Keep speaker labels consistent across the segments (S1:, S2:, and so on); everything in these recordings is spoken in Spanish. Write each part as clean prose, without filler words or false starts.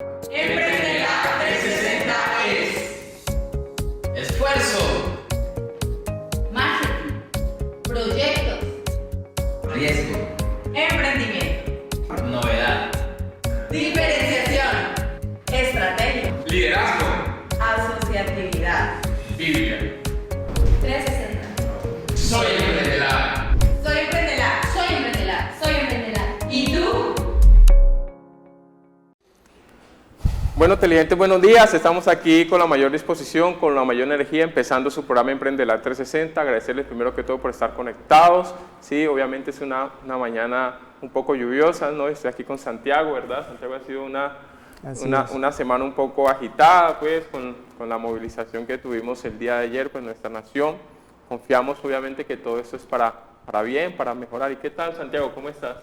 S1: Emprendela 360 es esfuerzo,
S2: marketing, proyectos,
S1: riesgo,
S2: emprendimiento,
S1: novedad,
S2: diferenciación, estrategia,
S1: liderazgo,
S2: asociatividad.
S1: Biblia.
S2: 360.
S1: Soy Emprendela.
S2: Soy Emprendela, soy Emprendela, soy Emprendela. ¿Y tú?
S3: Bueno, televidentes, buenos días. Estamos aquí con la mayor disposición, con la mayor energía, empezando su programa Emprendela 360. Agradecerles primero que todo por estar conectados. Sí, obviamente es una mañana un poco lluviosa, ¿no? Estoy aquí con Santiago, ¿verdad? Santiago ha sido una semana un poco agitada, pues, con la movilización que tuvimos el día de ayer, pues, nuestra nación. Confiamos, obviamente, que todo esto es para bien, para mejorar. ¿Y qué tal, Santiago? ¿Cómo estás?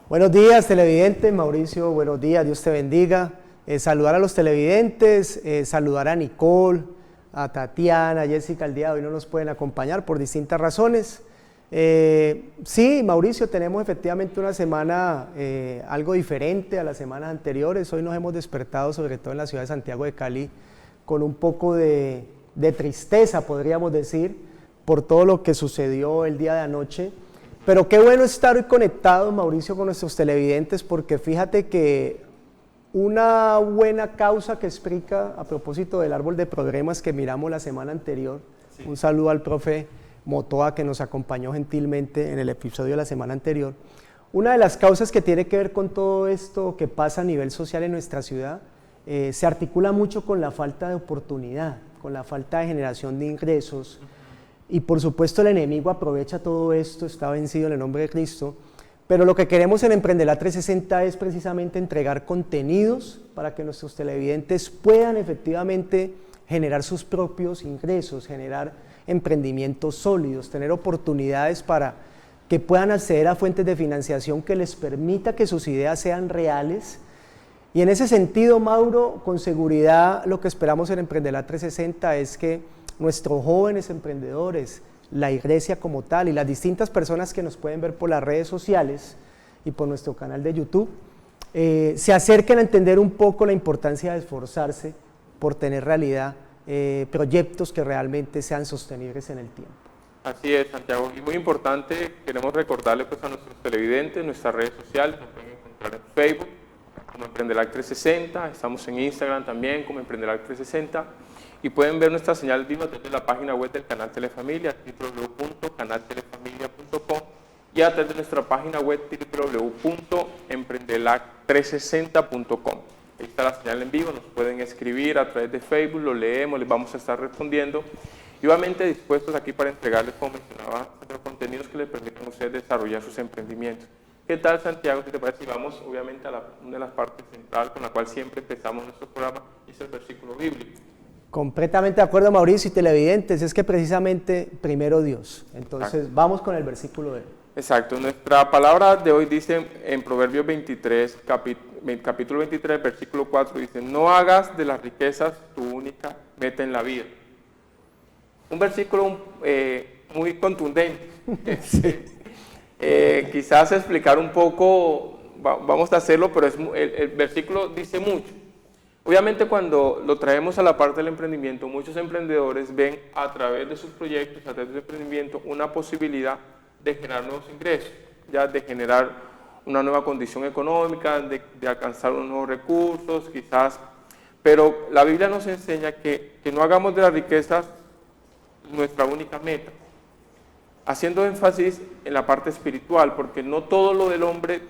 S4: Buenos días, televidentes. Mauricio, buenos días, Dios te bendiga. Saludar a los televidentes, saludar a Nicole, a Tatiana, a Jessica. El día de hoy no nos pueden acompañar por distintas razones. Sí, Mauricio, tenemos efectivamente una semana algo diferente a las semanas anteriores. Hoy nos hemos despertado, sobre todo en la ciudad de Santiago de Cali, con un poco de tristeza, podríamos decir, por todo lo que sucedió el día de anoche. Pero qué bueno estar hoy conectados, Mauricio, con nuestros televidentes, porque fíjate que una buena causa que explica, a propósito del árbol de problemas que miramos la semana anterior, sí. Un saludo al profe Motoa, que nos acompañó gentilmente en el episodio de la semana anterior. Una de las causas que tiene que ver con todo esto que pasa a nivel social en nuestra ciudad, se articula mucho con la falta de oportunidad, con la falta de generación de ingresos, y por supuesto el enemigo aprovecha todo esto, está vencido en el nombre de Cristo. Pero lo que queremos en Emprendela 360 es precisamente entregar contenidos para que nuestros televidentes puedan efectivamente generar sus propios ingresos, generar emprendimientos sólidos, tener oportunidades para que puedan acceder a fuentes de financiación que les permita que sus ideas sean reales. Y en ese sentido, Mauro, con seguridad lo que esperamos en Emprendela 360 es que nuestros jóvenes emprendedores, la iglesia como tal y las distintas personas que nos pueden ver por las redes sociales y por nuestro canal de YouTube, se acerquen a entender un poco la importancia de esforzarse por tener realidad proyectos que realmente sean sostenibles en el tiempo.
S3: Así es, Santiago, y muy importante, queremos recordarle pues a nuestros televidentes, nuestras redes sociales, nos pueden encontrar en Facebook como Emprendela 360, estamos en Instagram también como Emprendela 360, y pueden ver nuestra señal viva desde la página web del Canal Telefamilia, www.canaltelefamilia.com, y a través de nuestra página web www.emprendela360.com. Ahí está la señal en vivo, nos pueden escribir a través de Facebook, lo leemos, les vamos a estar respondiendo, y obviamente dispuestos aquí para entregarles, como mencionaba, los contenidos que les permitan a ustedes desarrollar sus emprendimientos. ¿Qué tal, Santiago? Si te parece, vamos obviamente a una de las partes centrales con la cual siempre empezamos nuestro programa, y es el versículo bíblico.
S4: Completamente de acuerdo, Mauricio, y televidentes, es que precisamente primero Dios. Entonces, exacto, vamos con el versículo de hoy.
S3: Exacto, nuestra palabra de hoy dice en Proverbios 23, capítulo 23, versículo 4, dice: no hagas de las riquezas tu única meta en la vida. Un versículo muy contundente. Sí. Quizás explicar un poco, vamos a hacerlo, pero el versículo dice mucho. Obviamente cuando lo traemos a la parte del emprendimiento, muchos emprendedores ven a través de sus proyectos, a través del emprendimiento, una posibilidad de generar nuevos ingresos, ya de generar una nueva condición económica, de alcanzar unos nuevos recursos, quizás. Pero la Biblia nos enseña que no hagamos de las riquezas nuestra única meta, haciendo énfasis en la parte espiritual, porque no todo lo del hombre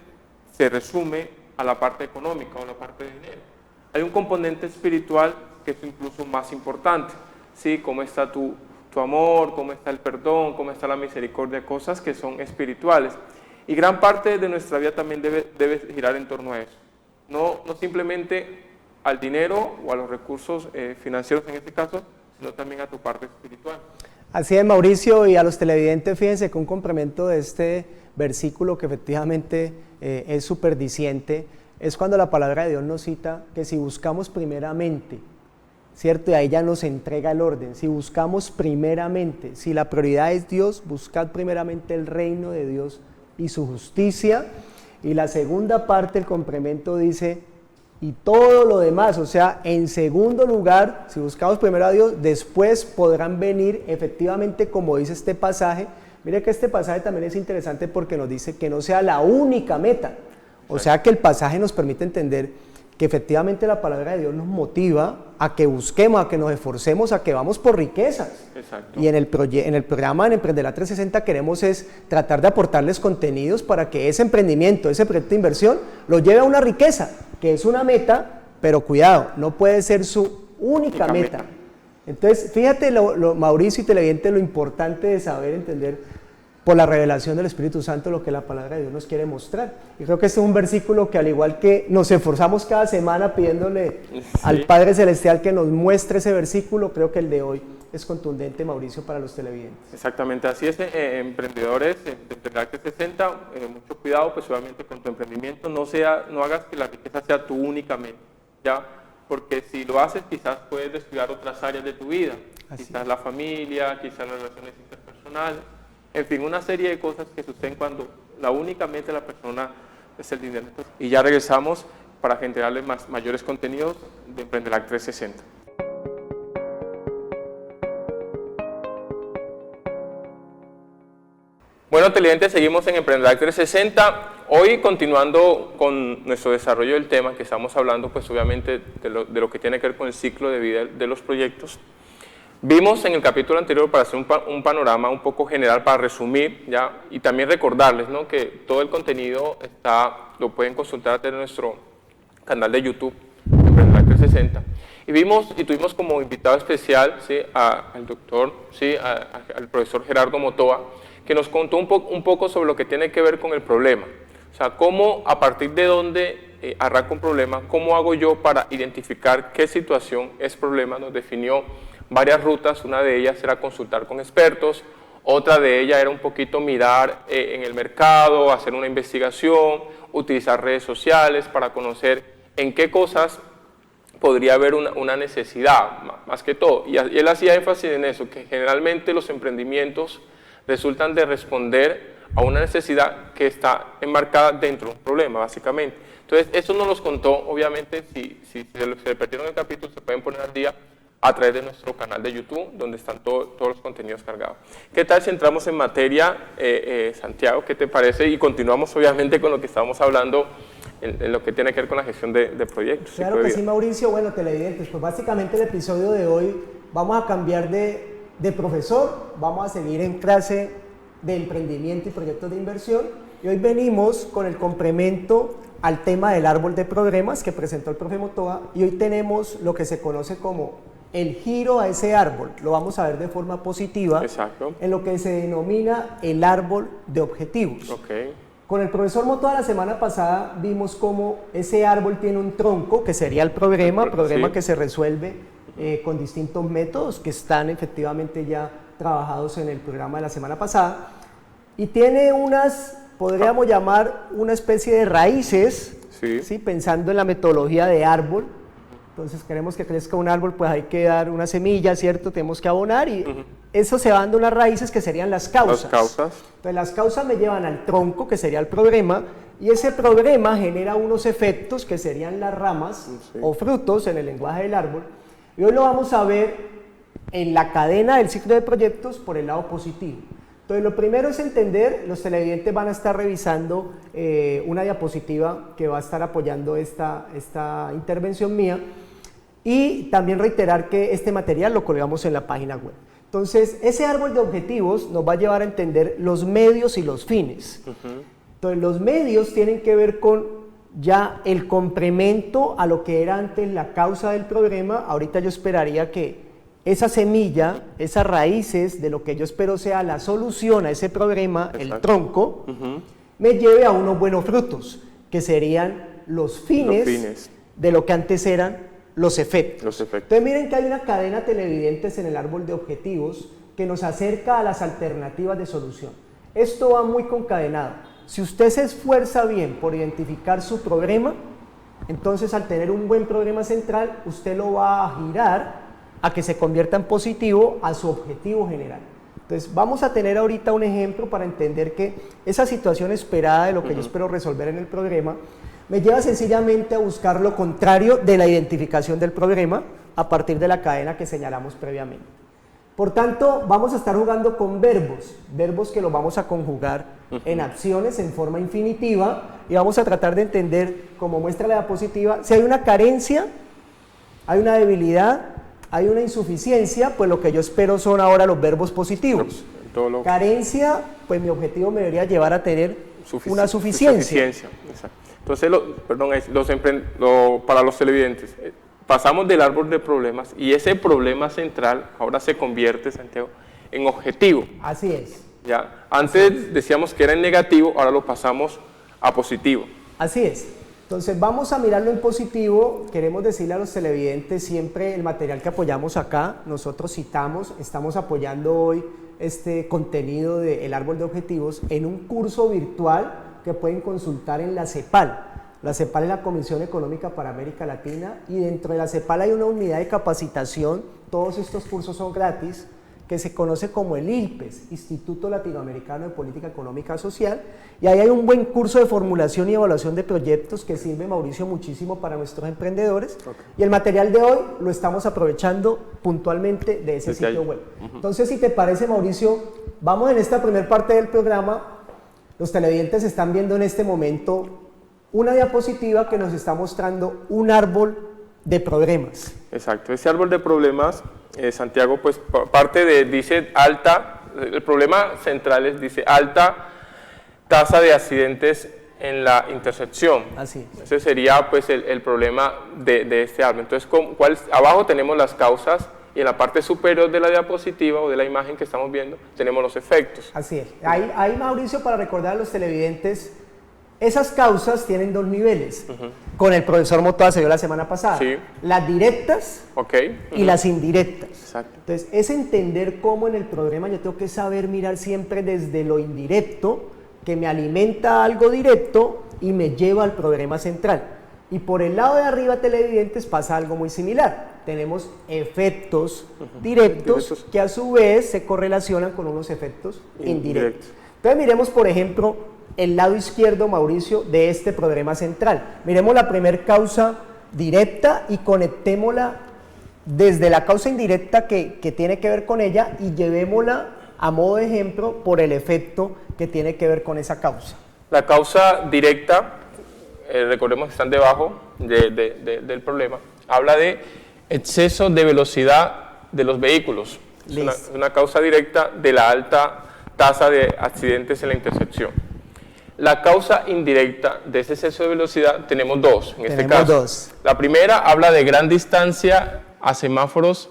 S3: se resume a la parte económica o a la parte de dinero. Hay un componente espiritual que es incluso más importante, ¿sí? Cómo está tu amor, cómo está el perdón, cómo está la misericordia, cosas que son espirituales. Y gran parte de nuestra vida también debe girar en torno a eso. No simplemente al dinero o a los recursos financieros en este caso, sino también a tu parte espiritual.
S4: Así es, Mauricio, y a los televidentes, fíjense que un complemento de este versículo que efectivamente es superdiciente, es cuando la palabra de Dios nos cita que si buscamos primeramente, ¿cierto? Y ahí ya nos entrega el orden. Si buscamos primeramente, si la prioridad es Dios, buscad primeramente el reino de Dios y su justicia. Y la segunda parte, el complemento dice: y todo lo demás, o sea, en segundo lugar, si buscamos primero a Dios, después podrán venir efectivamente como dice este pasaje. Mire que este pasaje también es interesante porque nos dice que no sea la única meta, o sea que el pasaje nos permite entender que efectivamente la palabra de Dios nos motiva a que busquemos, a que nos esforcemos, a que vamos por riquezas.
S3: Exacto.
S4: Y en el programa en Emprendela 360 queremos es tratar de aportarles contenidos para que ese emprendimiento, ese proyecto de inversión, lo lleve a una riqueza, que es una meta, pero cuidado, no puede ser su única meta. Entonces, fíjate, Mauricio y televidente, lo importante de saber entender por la revelación del Espíritu Santo lo que la palabra de Dios nos quiere mostrar. Y creo que este es un versículo que al igual que nos esforzamos cada semana pidiéndole al Padre Celestial que nos muestre ese versículo, creo que el de hoy es contundente, Mauricio, para los televidentes.
S3: Exactamente, así es, emprendedores de Emprendela 360, mucho cuidado pues obviamente con tu emprendimiento, no hagas que la riqueza sea tu única meta, ¿ya? Porque si lo haces quizás puedes descuidar otras áreas de tu vida, quizás la familia, quizás las relaciones interpersonales, en fin, una serie de cosas que suceden cuando la única meta de la persona es el dinero. Y ya regresamos para generarles mayores contenidos de Emprendela 360. Bueno, televidentes, seguimos en Emprendela 360. Hoy, continuando con nuestro desarrollo del tema que estamos hablando, pues obviamente de lo que tiene que ver con el ciclo de vida de los proyectos. Vimos en el capítulo anterior, para hacer un panorama un poco general, para resumir, ¿ya? Y también recordarles, ¿no?, que todo el contenido lo pueden consultar desde nuestro canal de YouTube, Emprendela 360. Y tuvimos como invitado especial, ¿sí?, al doctor, ¿sí?, al profesor Gerardo Motoa, que nos contó un poco sobre lo que tiene que ver con el problema. O sea, cómo, a partir de dónde arranca un problema, cómo hago yo para identificar qué situación es problema. Nos definió varias rutas, una de ellas era consultar con expertos, otra de ellas era un poquito mirar en el mercado, hacer una investigación, utilizar redes sociales para conocer en qué cosas podría haber una necesidad, más que todo. Y él hacía énfasis en eso, que generalmente los emprendimientos resultan de responder a una necesidad que está enmarcada dentro de un problema, básicamente. Entonces, eso nos los contó, obviamente, si se le perdieron el capítulo, se pueden poner al día a través de nuestro canal de YouTube, donde están todos los contenidos cargados. ¿Qué tal si entramos en materia, Santiago? ¿Qué te parece? Y continuamos, obviamente, con lo que estábamos hablando en lo que tiene que ver con la gestión de proyectos.
S4: Claro que sí, Mauricio. Bueno, televidentes, pues básicamente el episodio de hoy vamos a cambiar de profesor, vamos a seguir en clase de emprendimiento y proyectos de inversión, y hoy venimos con el complemento al tema del árbol de problemas que presentó el profe Motoa, y hoy tenemos lo que se conoce como el giro a ese árbol. Lo vamos a ver de forma positiva.
S3: Exacto. En
S4: lo que se denomina el árbol de objetivos.
S3: Okay.
S4: Con el profesor Motoa la semana pasada vimos cómo ese árbol tiene un tronco que sería el problema sí, que se resuelve con distintos métodos que están efectivamente ya trabajados en el programa de la semana pasada, y tiene unas, podríamos llamar, una especie de raíces, ¿sí? Pensando en la metodología de árbol. Entonces queremos que crezca un árbol, pues hay que dar una semilla, ¿cierto? Tenemos que abonar y eso se va dando unas raíces que serían las causas. Entonces las causas me llevan al tronco, que sería el problema, y ese problema genera unos efectos que serían las ramas o frutos en el lenguaje del árbol. Y hoy lo vamos a ver en la cadena del ciclo de proyectos por el lado positivo. Entonces lo primero es entender, los televidentes van a estar revisando una diapositiva que va a estar apoyando esta intervención mía, y también reiterar que este material lo colgamos en la página web. Entonces ese árbol de objetivos nos va a llevar a entender los medios y los fines. Entonces los medios tienen que ver con ya el complemento a lo que era antes la causa del problema. Ahorita yo esperaría que esa semilla, esas raíces de lo que yo espero sea la solución a ese problema, el tronco, me lleve a unos buenos frutos, que serían los fines de lo que antes eran los efectos. Entonces miren que hay una cadena de televidentes en el árbol de objetivos que nos acerca a las alternativas de solución. Esto va muy concadenado. Si usted se esfuerza bien por identificar su problema, entonces al tener un buen problema central, usted lo va a girar a que se convierta en positivo a su objetivo general. Entonces vamos a tener ahorita un ejemplo para entender que esa situación esperada de lo que yo espero resolver en el problema, Me lleva sencillamente a buscar lo contrario de la identificación del problema a partir de la cadena que señalamos previamente. Por tanto, vamos a estar jugando con verbos que los vamos a conjugar en acciones en forma infinitiva y vamos a tratar de entender, como muestra la diapositiva, si hay una carencia, hay una debilidad, hay una insuficiencia, pues lo que yo espero son ahora los verbos positivos. Carencia, pues mi objetivo me debería llevar a tener una suficiencia.
S3: Exacto. Entonces, para los televidentes, pasamos del árbol de problemas y ese problema central ahora se convierte, Santiago, en objetivo.
S4: Así es.
S3: ¿Ya? Antes decíamos que era en negativo, ahora lo pasamos a positivo.
S4: Así es. Entonces vamos a mirarlo en positivo. Queremos decirle a los televidentes siempre el material que apoyamos acá. Nosotros citamos, estamos apoyando hoy este contenido del árbol de objetivos en un curso virtual que pueden consultar en la CEPAL. La CEPAL es la Comisión Económica para América Latina y dentro de la CEPAL hay una unidad de capacitación, todos estos cursos son gratis, que se conoce como el ILPES, Instituto Latinoamericano de Política Económica Social, y ahí hay un buen curso de formulación y evaluación de proyectos que sirve, Mauricio, muchísimo para nuestros emprendedores, y el material de hoy lo estamos aprovechando puntualmente de ese sitio web. Entonces, si te parece, Mauricio, vamos en esta primera parte del programa. Los televidentes están viendo en este momento una diapositiva que nos está mostrando un árbol de problemas.
S3: Exacto, ese árbol de problemas, Santiago, pues parte de, dice alta, el problema central es, dice alta tasa de accidentes en la intersección.
S4: Así es.
S3: Ese sería pues el problema de este árbol. Entonces, abajo tenemos las causas y en la parte superior de la diapositiva o de la imagen que estamos viendo tenemos los efectos.
S4: Así es. Ahí, Mauricio, para recordar a los televidentes, esas causas tienen dos niveles. Con el profesor Motoa se vio la semana pasada.
S3: Sí.
S4: Las directas y las indirectas.
S3: Exacto.
S4: Entonces, es entender cómo en el problema yo tengo que saber mirar siempre desde lo indirecto, que me alimenta algo directo y me lleva al problema central. Y por el lado de arriba, televidentes, pasa algo muy similar. Tenemos efectos directos que a su vez se correlacionan con unos efectos indirectos. Entonces miremos, por ejemplo, el lado izquierdo, Mauricio, de este problema central. Miremos la primera causa directa y conectémosla desde la causa indirecta que tiene que ver con ella y llevémosla a modo de ejemplo por el efecto que tiene que ver con esa causa. La causa directa, recordemos que están debajo del problema, habla de exceso de velocidad de los vehículos. Es una causa directa de la alta tasa de accidentes en la intersección. La causa indirecta de ese exceso de velocidad tenemos dos, en este caso. La primera habla de gran distancia a semáforos,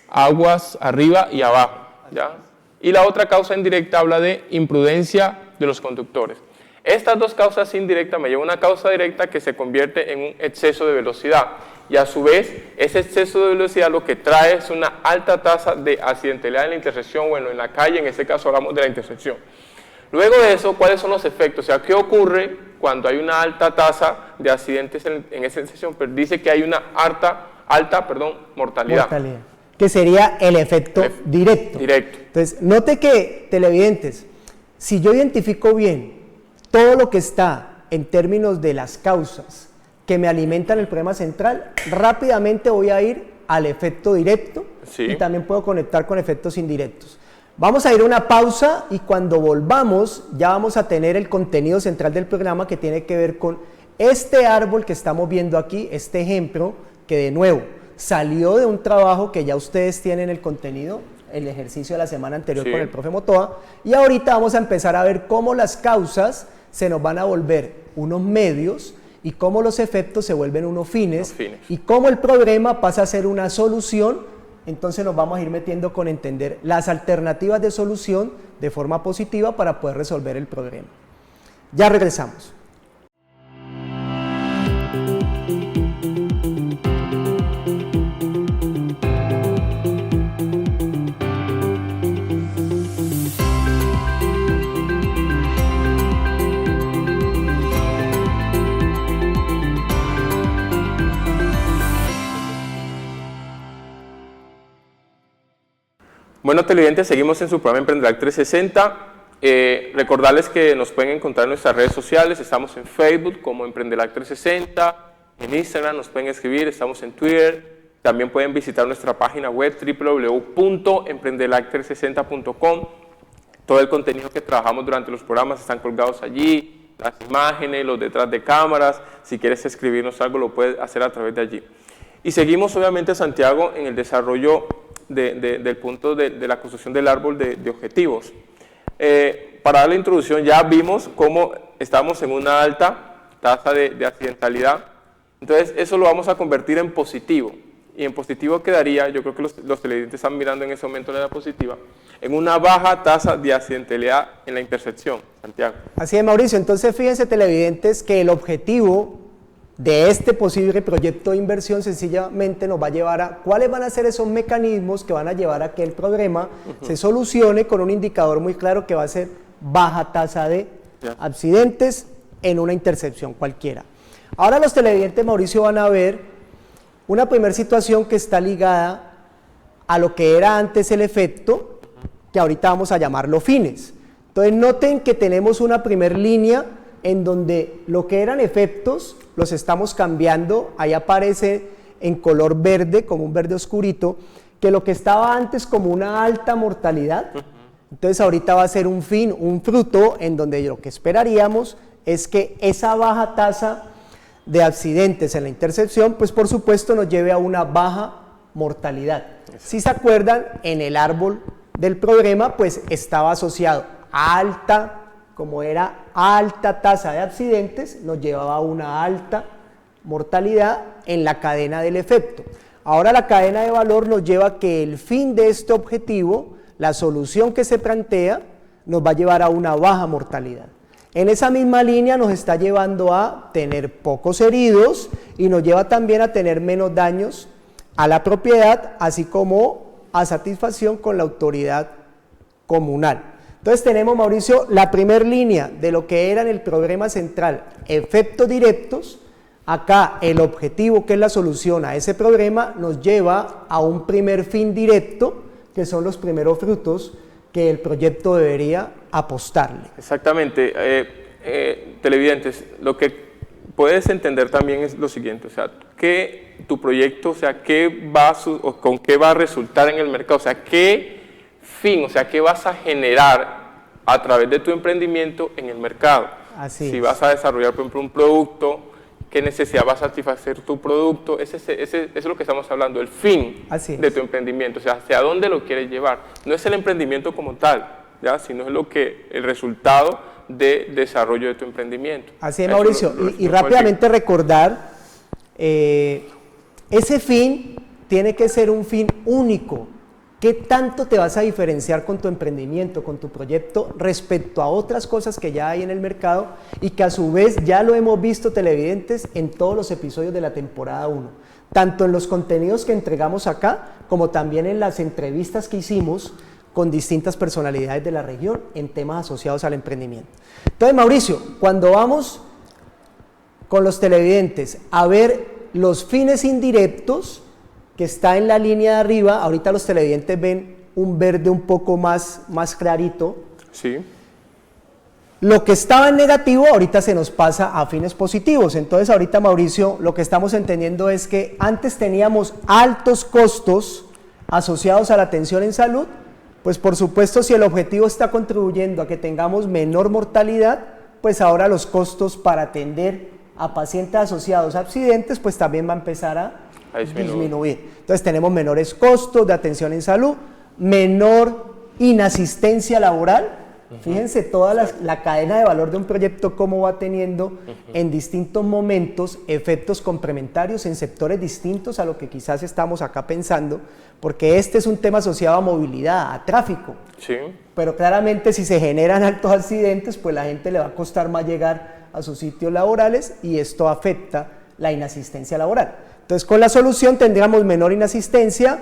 S4: aguas arriba y abajo, ¿ya? Y la otra causa indirecta habla de imprudencia de los conductores. Estas dos causas indirectas me llevan a una causa directa que se convierte en un exceso de velocidad. Y a su vez, ese exceso de velocidad lo que trae es una alta tasa de accidentalidad en la intersección, bueno, en la calle, en este caso hablamos de la intersección. Luego de eso, ¿cuáles son los efectos? O sea, ¿qué ocurre cuando hay una alta tasa de accidentes en esa intersección? Pero dice que hay una alta mortalidad. Que sería el efecto directo. Entonces, note que, televidentes, si yo identifico bien todo lo que está en términos de las causas que me alimentan el problema central, rápidamente voy a ir al efecto directo y también puedo conectar con efectos indirectos. Vamos a ir a una pausa y cuando volvamos ya vamos a tener el contenido central del programa que tiene que ver con este árbol que estamos viendo aquí, este ejemplo que de nuevo salió de un trabajo que ya ustedes tienen el contenido, el ejercicio de la semana anterior con el profe Motoa, y ahorita vamos a empezar a ver cómo las causas se nos van a volver unos medios y cómo los efectos se vuelven unos fines, y cómo el problema pasa a ser una solución. Entonces nos vamos a ir metiendo con entender las alternativas de solución de forma positiva para poder resolver el problema. Ya regresamos.
S3: Bueno, televidentes, seguimos en su programa Emprendedor 360 Recordarles que nos pueden encontrar en nuestras redes sociales, estamos en Facebook como Emprendelac 360, en Instagram nos pueden escribir, estamos en Twitter, también pueden visitar nuestra página web www.emprendelac360.com. Todo el contenido que trabajamos durante los programas están colgados allí, las imágenes, los detrás de cámaras. Si quieres escribirnos algo lo puedes hacer a través de allí. Y seguimos obviamente, Santiago, en el desarrollo del punto de la construcción del árbol de objetivos. Para dar la introducción, ya vimos cómo estamos en una alta tasa de accidentalidad. Entonces eso lo vamos a convertir en positivo. Y en positivo quedaría, yo creo que los televidentes están mirando en ese momento la diapositiva, en una baja tasa de accidentalidad en la intersección, Santiago.
S4: Así es, Mauricio. Entonces, fíjense, televidentes, que el objetivo de este posible proyecto de inversión sencillamente nos va a llevar a cuáles van a ser esos mecanismos que van a llevar a que el problema se solucione con un indicador muy claro que va a ser baja tasa de accidentes en una intersección cualquiera. Ahora los televidentes, Mauricio, van a ver una primera situación que está ligada a lo que era antes el efecto, que ahorita vamos a llamarlo fines. Entonces noten que tenemos una primera línea en donde lo que eran efectos los estamos cambiando, ahí aparece en color verde, como un verde oscurito, que lo que estaba antes como una alta mortalidad, entonces ahorita va a ser un fin, un fruto en donde lo que esperaríamos es que esa baja tasa de accidentes en la intersección, pues por supuesto nos lleve a una baja mortalidad. Si se acuerdan, en el árbol del problema, pues estaba asociado a alta, como era alta tasa de accidentes, nos llevaba a una alta mortalidad en la cadena del efecto. Ahora la cadena de valor nos lleva a que el fin de este objetivo, la solución que se plantea, nos va a llevar a una baja mortalidad. En esa misma línea nos está llevando a tener pocos heridos y nos lleva también a tener menos daños a la propiedad, así como a satisfacción con la autoridad comunal. Entonces tenemos, Mauricio, la primera línea de lo que era en el problema central, efectos directos. Acá el objetivo, que es la solución a ese problema, nos lleva a un primer fin directo, que son los primeros frutos que el proyecto debería apostarle.
S3: Exactamente. Televidentes, lo que puedes entender también es lo siguiente, o sea, que tu proyecto, o sea, con qué va a resultar en el mercado, o sea, qué fin, o sea, qué vas a generar a través de tu emprendimiento en el mercado.
S4: Así
S3: si
S4: es.
S3: vas a desarrollar, por ejemplo, un producto, qué necesidad va a satisfacer tu producto, eso es lo que estamos hablando, el fin de tu emprendimiento, o sea, hacia dónde lo quieres llevar. No es el emprendimiento como tal, ¿ya? Sino es el resultado de desarrollo de tu emprendimiento.
S4: Así es, Mauricio, y rápidamente recordar, ese fin tiene que ser un fin único. ¿Qué tanto te vas a diferenciar con tu emprendimiento, con tu proyecto, respecto a otras cosas que ya hay en el mercado y que a su vez ya lo hemos visto, televidentes, en todos los episodios de la temporada 1? Tanto en los contenidos que entregamos acá, como también en las entrevistas que hicimos con distintas personalidades de la región en temas asociados al emprendimiento. Entonces, Mauricio, cuando vamos con los televidentes a ver los fines indirectos, que está en la línea de arriba, ahorita los televidentes ven un verde un poco más clarito.
S3: Sí.
S4: Lo que estaba en negativo ahorita se nos pasa a fines positivos. Entonces ahorita, Mauricio, lo que estamos entendiendo es que antes teníamos altos costos asociados a la atención en salud, pues por supuesto si el objetivo está contribuyendo a que tengamos menor mortalidad, pues ahora los costos para atender a pacientes asociados a accidentes, pues también va a empezar a disminuir. Entonces tenemos menores costos de atención en salud, menor inasistencia laboral. Fíjense toda la cadena de valor de un proyecto, cómo va teniendo en distintos momentos efectos complementarios en sectores distintos a lo que quizás estamos acá pensando, porque este es un tema asociado a movilidad, a tráfico.
S3: Sí.
S4: Pero claramente si se generan altos accidentes, pues la gente le va a costar más llegar a sus sitios laborales y esto afecta la inasistencia laboral. Entonces con la solución tendríamos menor inasistencia.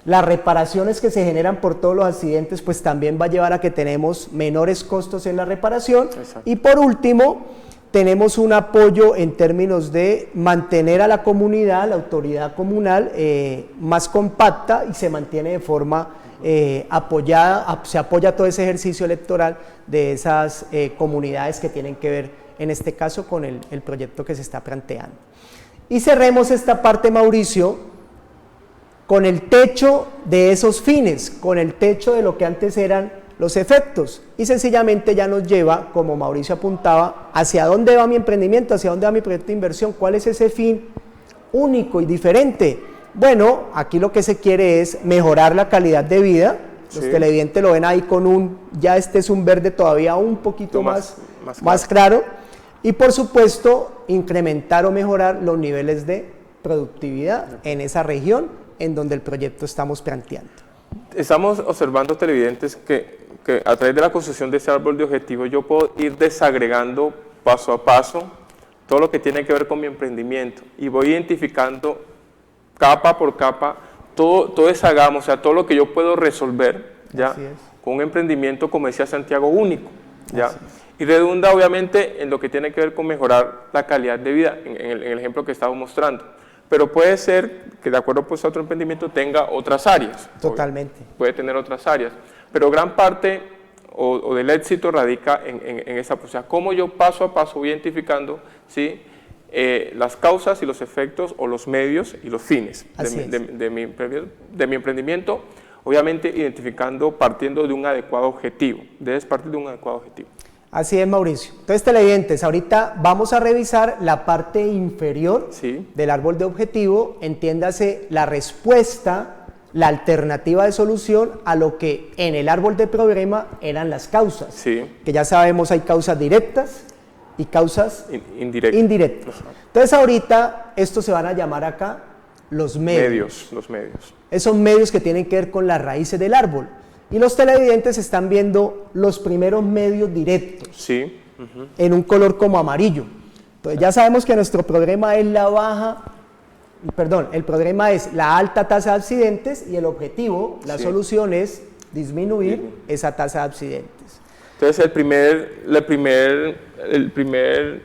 S4: Las reparaciones que se generan por todos los accidentes pues también va a llevar a que tenemos menores costos en la reparación.
S3: Exacto.
S4: Y por último tenemos un apoyo en términos de mantener a la autoridad comunal más compacta y se mantiene de forma se apoya todo ese ejercicio electoral de esas comunidades que tienen que ver, en este caso, con el proyecto que se está planteando. Y cerremos esta parte, Mauricio, con el techo de esos fines, con el techo de lo que antes eran los efectos, y sencillamente ya nos lleva, como Mauricio apuntaba, hacia dónde va mi emprendimiento, hacia dónde va mi proyecto de inversión, cuál es ese fin único y diferente. Bueno, aquí lo que se quiere es mejorar la calidad de vida. Los televidentes lo ven ahí con ya este es un verde todavía un poquito más claro, y por supuesto incrementar o mejorar los niveles de productividad en esa región en donde el proyecto estamos planteando.
S3: Estamos observando, televidentes, que a través de la construcción de ese árbol de objetivos yo puedo ir desagregando paso a paso todo lo que tiene que ver con mi emprendimiento y voy identificando capa por capa todo esa gama, o sea, todo lo que yo puedo resolver ya con un emprendimiento, como decía Santiago, único, ya, y redunda obviamente en lo que tiene que ver con mejorar la calidad de vida, en el ejemplo que estamos mostrando. Pero puede ser que de acuerdo pues, a otro emprendimiento tenga otras áreas.
S4: Totalmente.
S3: Puede tener otras áreas, pero gran parte o del éxito radica en esa, o sea, cómo yo paso a paso voy identificando, ¿sí?, las causas y los efectos o los medios y los fines de mi emprendimiento, obviamente identificando, partiendo de un adecuado objetivo. Debes partir de un adecuado objetivo.
S4: Así es, Mauricio. Entonces, televidentes, ahorita vamos a revisar la parte inferior del árbol de objetivo, entiéndase la respuesta, la alternativa de solución a lo que en el árbol de problema eran las causas. Que ya sabemos, hay causas directas y causas indirectas. Entonces, ahorita estos se van a llamar acá los medios.
S3: Los medios.
S4: Esos medios que tienen que ver con las raíces del árbol. Y los televidentes están viendo los primeros medios directos, en un color como amarillo. Entonces ya sabemos que nuestro problema es el problema es la alta tasa de accidentes y el objetivo, la solución es disminuir esa tasa de accidentes.
S3: Entonces el primer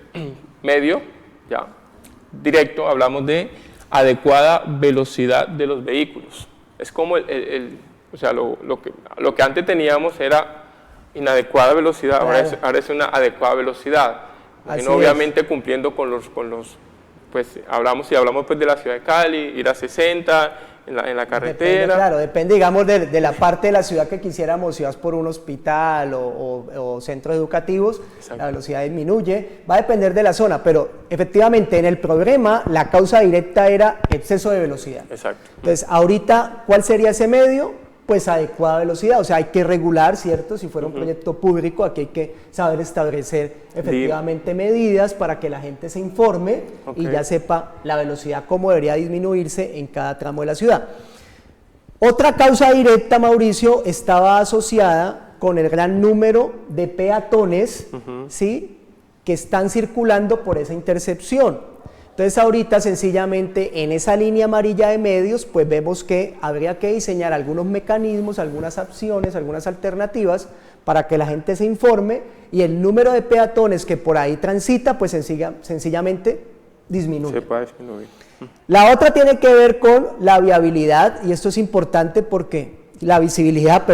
S3: medio, ya, directo, hablamos de adecuada velocidad de los vehículos. Es como o sea, lo que antes teníamos era inadecuada velocidad, ahora es una adecuada velocidad. Obviamente cumpliendo con los pues hablamos pues de la ciudad de Cali, ir a 60 en la carretera.
S4: Depende, digamos, de la parte de la ciudad que quisiéramos, si vas por un hospital o centros educativos, la velocidad disminuye, va a depender de la zona, pero efectivamente en el problema la causa directa era exceso de velocidad.
S3: Exacto.
S4: Entonces, ahorita, ¿cuál sería ese medio? Pues adecuada velocidad, o sea, hay que regular, ¿cierto? Si fuera un proyecto público, aquí hay que saber establecer efectivamente medidas para que la gente se informe y ya sepa la velocidad, cómo debería disminuirse en cada tramo de la ciudad. Otra causa directa, Mauricio, estaba asociada con el gran número de peatones, ¿sí?, que están circulando por esa intersección. Entonces ahorita sencillamente en esa línea amarilla de medios pues vemos que habría que diseñar algunos mecanismos, algunas acciones, algunas alternativas para que la gente se informe y el número de peatones que por ahí transita pues sencillamente disminuye.
S3: Se puede disminuir.
S4: La otra tiene que ver con la viabilidad y esto es importante porque la visibilidad,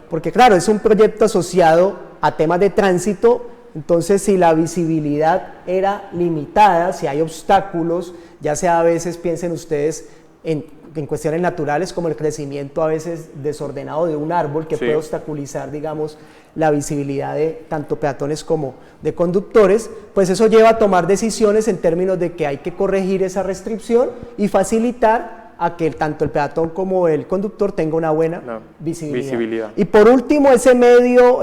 S4: porque claro, es un proyecto asociado a temas de tránsito. Entonces, si la visibilidad era limitada, si hay obstáculos, ya sea a veces, piensen ustedes en cuestiones naturales como el crecimiento a veces desordenado de un árbol que puede obstaculizar, digamos, la visibilidad de tanto peatones como de conductores, pues eso lleva a tomar decisiones en términos de que hay que corregir esa restricción y facilitar a que tanto el peatón como el conductor tenga una buena visibilidad. Y por último, ese medio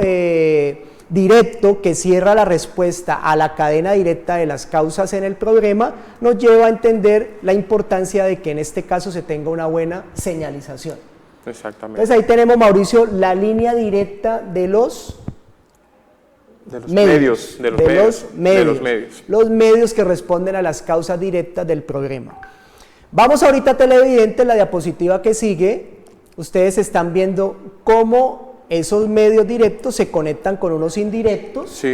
S4: directo que cierra la respuesta a la cadena directa de las causas en el problema, nos lleva a entender la importancia de que en este caso se tenga una buena señalización.
S3: Exactamente.
S4: Entonces ahí tenemos, Mauricio, la línea directa de los medios. Los medios que responden a las causas directas del problema. Vamos ahorita, televidentes, la diapositiva que sigue. Ustedes están viendo cómo esos medios directos se conectan con unos indirectos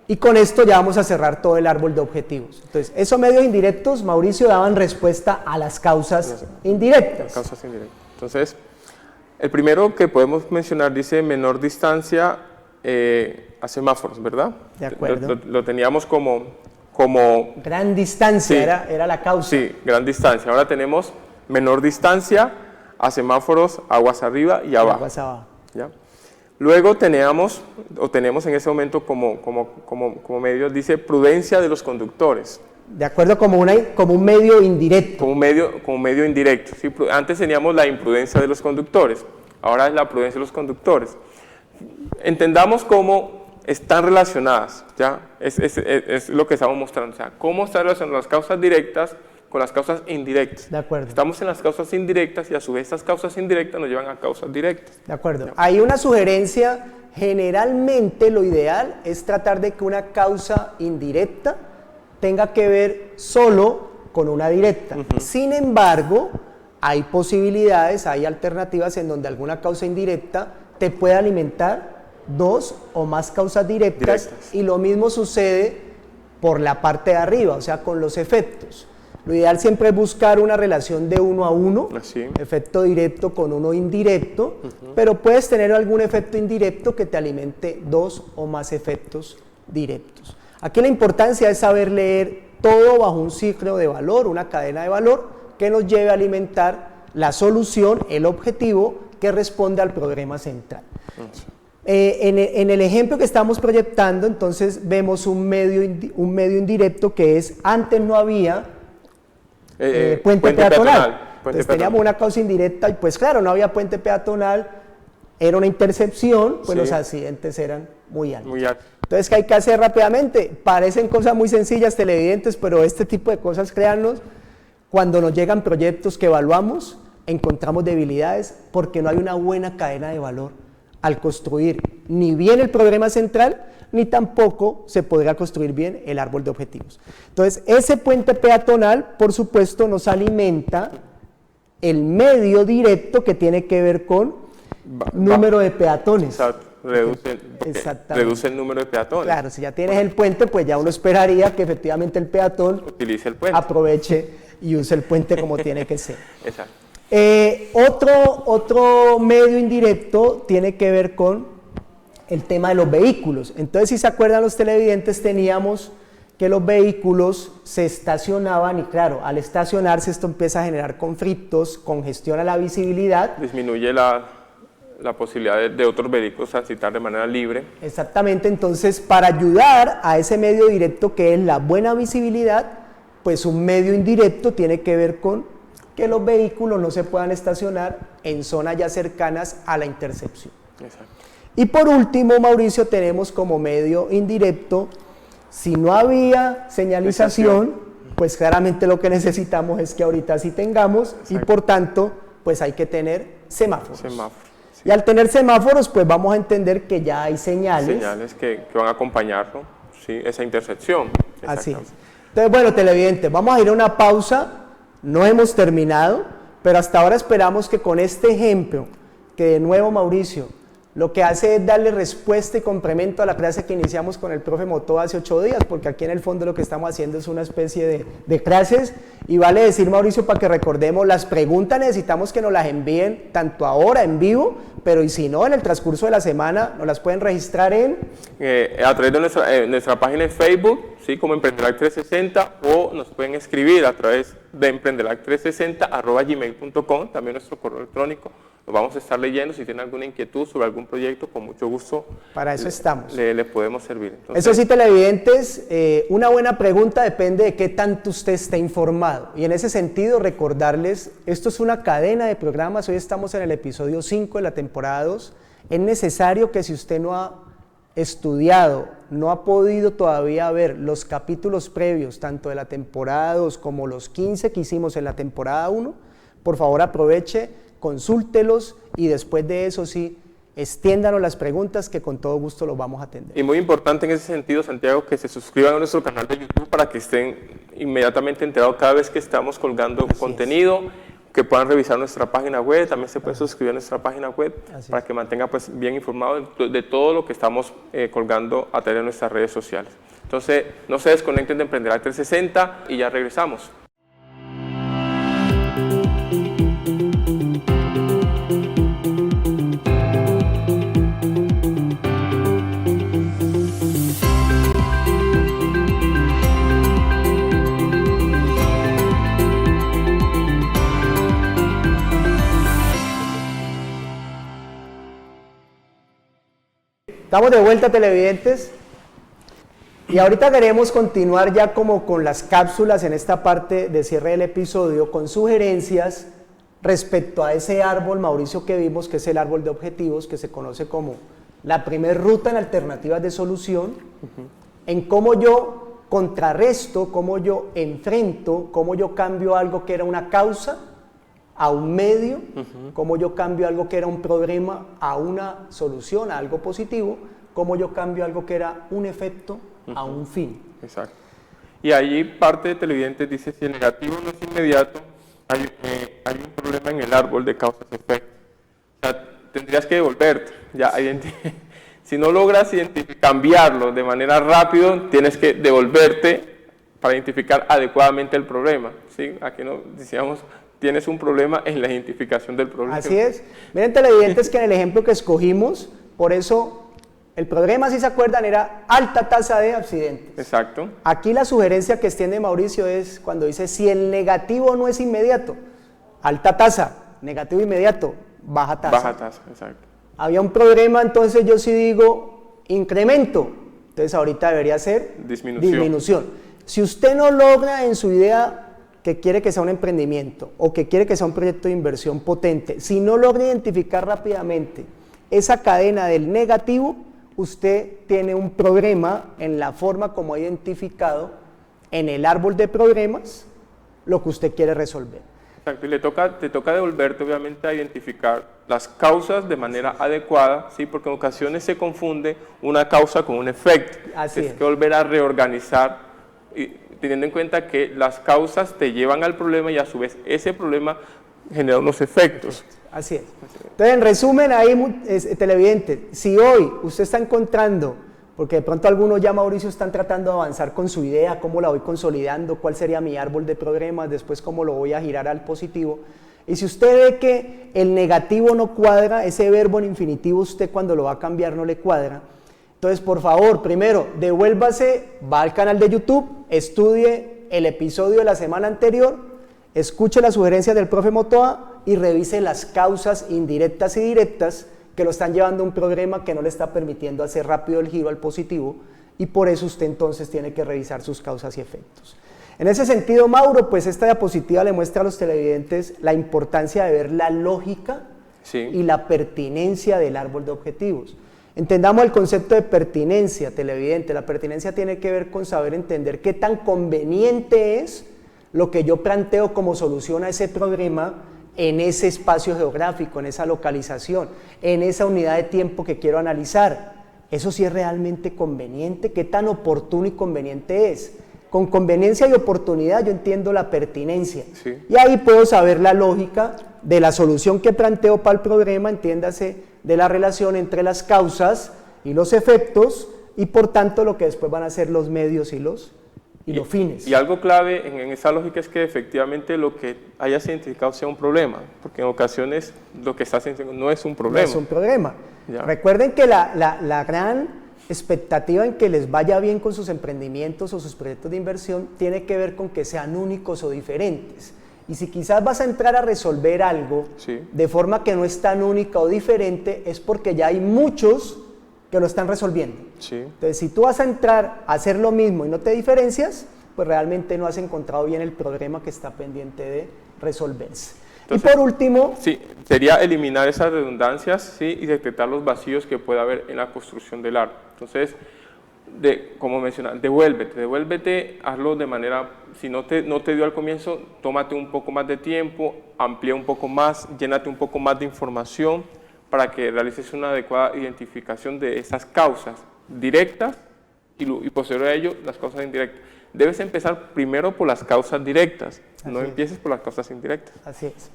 S4: y con esto ya vamos a cerrar todo el árbol de objetivos. Entonces, esos medios indirectos, Mauricio, daban respuesta a las causas indirectas.
S3: Entonces, El primero que podemos mencionar dice menor distancia a semáforos, ¿verdad?
S4: De acuerdo.
S3: Lo teníamos como
S4: Gran distancia
S3: Sí.
S4: era la causa.
S3: sí, gran distancia. Ahora tenemos menor distancia a semáforos aguas arriba y abajo.
S4: Aguas abajo.
S3: ¿Ya? Luego tenemos en ese momento como medio, dice prudencia de los conductores,
S4: De acuerdo, como un medio indirecto.
S3: como un medio indirecto. ¿Sí? Antes teníamos la imprudencia de los conductores, ahora es la prudencia de los conductores. Entendamos cómo están relacionadas, ¿ya? Es lo que estamos mostrando, o sea, cómo están relacionadas las causas directas con las causas indirectas.
S4: De acuerdo.
S3: Estamos en las causas indirectas y a su vez estas causas indirectas nos llevan a causas directas.
S4: De acuerdo. Hay una sugerencia, generalmente lo ideal es tratar de que una causa indirecta tenga que ver solo con una directa. Sin embargo, hay posibilidades, hay alternativas en donde alguna causa indirecta te puede alimentar dos o más causas directas. Y lo mismo sucede por la parte de arriba, o sea, con los efectos. Lo ideal siempre es buscar una relación de 1 a 1,
S3: Así.
S4: efecto directo con uno indirecto, pero puedes tener algún efecto indirecto que te alimente dos o más efectos directos. Aquí la importancia es saber leer todo bajo un ciclo de valor, una cadena de valor que nos lleve a alimentar la solución, el objetivo que responde al problema central. En el ejemplo que estamos proyectando, entonces vemos un medio indirecto que es, antes no había puente peatonal. Entonces teníamos una causa indirecta y pues claro, no había puente peatonal, era una intersección, pues
S3: Sí.
S4: los accidentes eran muy altos.
S3: Muy alto.
S4: Entonces, ¿qué hay que hacer rápidamente? Parecen cosas muy sencillas, televidentes, pero este tipo de cosas, créannos, cuando nos llegan proyectos que evaluamos, encontramos debilidades porque no hay una buena cadena de valor al construir ni bien el problema central, ni tampoco se podrá construir bien el árbol de objetivos. Entonces, ese puente peatonal, por supuesto, nos alimenta el medio directo que tiene que ver con número de peatones.
S3: Exacto.
S4: Exactamente.
S3: Reduce el número de peatones.
S4: Claro, si ya tienes el puente, pues ya uno esperaría que efectivamente el peatón
S3: Utilice el puente.
S4: aproveche y use el puente como tiene que ser.
S3: Exacto.
S4: Otro medio indirecto tiene que ver con el tema de los vehículos. Entonces, si se acuerdan los televidentes, teníamos que los vehículos se estacionaban y claro, al estacionarse esto empieza a generar conflictos, congestiona la visibilidad.
S3: Disminuye la posibilidad de otros vehículos transitar de manera libre.
S4: Exactamente, entonces para ayudar a ese medio directo que es la buena visibilidad, pues un medio indirecto tiene que ver con que los vehículos no se puedan estacionar en zonas ya cercanas a la intersección.
S3: Exacto.
S4: Y por último, Mauricio, tenemos como medio indirecto, si no había señalización, pues claramente lo que necesitamos es que ahorita sí tengamos.
S3: Exacto.
S4: Y por tanto, pues hay que tener semáforos.
S3: Semáforo. Sí.
S4: Y al tener semáforos, pues vamos a entender que ya hay señales.
S3: Señales que van a acompañar, ¿no? Sí, esa intersección.
S4: Así es.
S3: Exactamente.
S4: Entonces, bueno, televidentes, vamos a ir a una pausa. No hemos terminado, pero hasta ahora esperamos que con este ejemplo, que de nuevo Mauricio, lo que hace es darle respuesta y complemento a la clase que iniciamos con el profe Motó hace 8 días, porque aquí en el fondo lo que estamos haciendo es una especie de clases, y vale decir, Mauricio, para que recordemos, las preguntas necesitamos que nos las envíen tanto ahora en vivo, pero y si no, en el transcurso de la semana nos las pueden registrar
S3: A través de nuestra página en Facebook, ¿sí? Como Emprendelac 360, o nos pueden escribir a través de emprendelac360@gmail.com, también nuestro correo electrónico. Lo vamos a estar leyendo. Si tienen alguna inquietud sobre algún proyecto, con mucho gusto
S4: Para eso estamos.
S3: le podemos servir. Entonces,
S4: Eso sí, televidentes, una buena pregunta depende de qué tanto usted esté informado. Y en ese sentido, recordarles, esto es una cadena de programas. Hoy estamos en el episodio 5 de la temporada 2. Es necesario que si usted no ha estudiado, no ha podido todavía ver los capítulos previos, tanto de la temporada 2 como los 15 que hicimos en la temporada 1, por favor aproveche, consúltelos y después de eso sí, extiéndanos las preguntas que con todo gusto los vamos a atender.
S3: y muy importante en ese sentido, Santiago, que se suscriban a nuestro canal de YouTube para que estén inmediatamente enterados cada vez que estamos colgando contenido, que puedan revisar nuestra página web, también se puede suscribir a nuestra página web para que mantenga pues bien informado de todo lo que estamos colgando a través de nuestras redes sociales. Entonces, no se desconecten de Emprendelac 360 y ya regresamos.
S4: Estamos de vuelta, televidentes. Y ahorita queremos continuar ya como con las cápsulas en esta parte de cierre del episodio, con sugerencias respecto a ese árbol, Mauricio, que vimos, que es el árbol de objetivos, que se conoce como la primer ruta en alternativas de solución, en cómo yo contrarresto, cómo yo enfrento, cómo yo cambio algo que era una causa a un medio, cómo yo cambio algo que era un problema a una solución, a algo positivo, cómo yo cambio algo que era un efecto a un fin.
S3: Exacto. Y allí parte de televidentes dice, si el negativo no es inmediato, hay un problema en el árbol de causas-efectos. O sea, tendrías que devolverte. Ya, si no logras cambiarlo de manera rápida, tienes que devolverte para identificar adecuadamente el problema. ¿Sí? Aquí no decíamos, tienes un problema en la identificación del problema.
S4: Así es. Miren, televidentes, que en el ejemplo que escogimos, por eso el problema, si se acuerdan, era alta tasa de accidentes.
S3: Exacto.
S4: Aquí la sugerencia que extiende Mauricio es cuando dice, si el negativo no es inmediato, alta tasa, negativo inmediato, baja tasa.
S3: Baja tasa, exacto.
S4: Había un problema, entonces yo sí digo incremento, entonces ahorita debería ser disminución. Si usted no logra en su idea que quiere que sea un emprendimiento o que quiere que sea un proyecto de inversión potente, si no logra identificar rápidamente esa cadena del negativo, usted tiene un problema en la forma como ha identificado en el árbol de problemas lo que usted quiere resolver.
S3: Exacto, y te toca devolverte obviamente a identificar las causas de manera adecuada, ¿sí? Porque en ocasiones se confunde una causa con un efecto.
S4: Así es.
S3: Tienes que volver a reorganizar, y teniendo en cuenta que las causas te llevan al problema y a su vez ese problema genera unos efectos.
S4: Así es. Entonces, en resumen, ahí, televidente, si hoy usted está encontrando, porque de pronto algunos ya, Mauricio, están tratando de avanzar con su idea, cómo la voy consolidando, cuál sería mi árbol de problemas, después cómo lo voy a girar al positivo, y si usted ve que el negativo no cuadra, ese verbo en infinitivo usted cuando lo va a cambiar no le cuadra, entonces por favor, primero, devuélvase, va al canal de YouTube, estudie el episodio de la semana anterior, escuche las sugerencias del profe Motoa y revise las causas indirectas y directas que lo están llevando a un problema que no le está permitiendo hacer rápido el giro al positivo, y por eso usted entonces tiene que revisar sus causas y efectos. En ese sentido, Mauro, pues esta diapositiva le muestra a los televidentes la importancia de ver la lógica y la pertinencia del árbol de objetivos. Entendamos el concepto de pertinencia, televidente. La pertinencia tiene que ver con saber entender qué tan conveniente es lo que yo planteo como solución a ese problema en ese espacio geográfico, en esa localización, en esa unidad de tiempo que quiero analizar. Eso sí es realmente conveniente, qué tan oportuno y conveniente es. Con conveniencia y oportunidad yo entiendo la pertinencia. Sí. Y ahí puedo saber la lógica de la solución que planteo para el problema, entiéndase, de la relación entre las causas y los efectos, y por tanto lo que después van a ser los medios y los fines.
S3: Y algo clave en esa lógica es que efectivamente lo que hayas identificado sea un problema, porque en ocasiones lo que estás identificando no es un problema.
S4: No es un problema. Ya. Recuerden que la gran expectativa en que les vaya bien con sus emprendimientos o sus proyectos de inversión tiene que ver con que sean únicos o diferentes. Y si quizás vas a entrar a resolver algo de forma que no es tan única o diferente, es porque ya hay muchos que lo están resolviendo. Entonces, si tú vas a entrar a hacer lo mismo y no te diferencias, pues realmente no has encontrado bien el problema que está pendiente de resolverse. Entonces, y por último...
S3: sería eliminar esas redundancias y detectar los vacíos que pueda haber en la construcción del árbol. Entonces, como mencionaba, devuélvete, hazlo de manera, si no te dio al comienzo, tómate un poco más de tiempo, amplía un poco más, llénate un poco más de información para que realices una adecuada identificación de esas causas directas y posterior a ello las causas indirectas. Debes empezar primero por las causas directas, no empieces por las causas indirectas.
S4: Así es.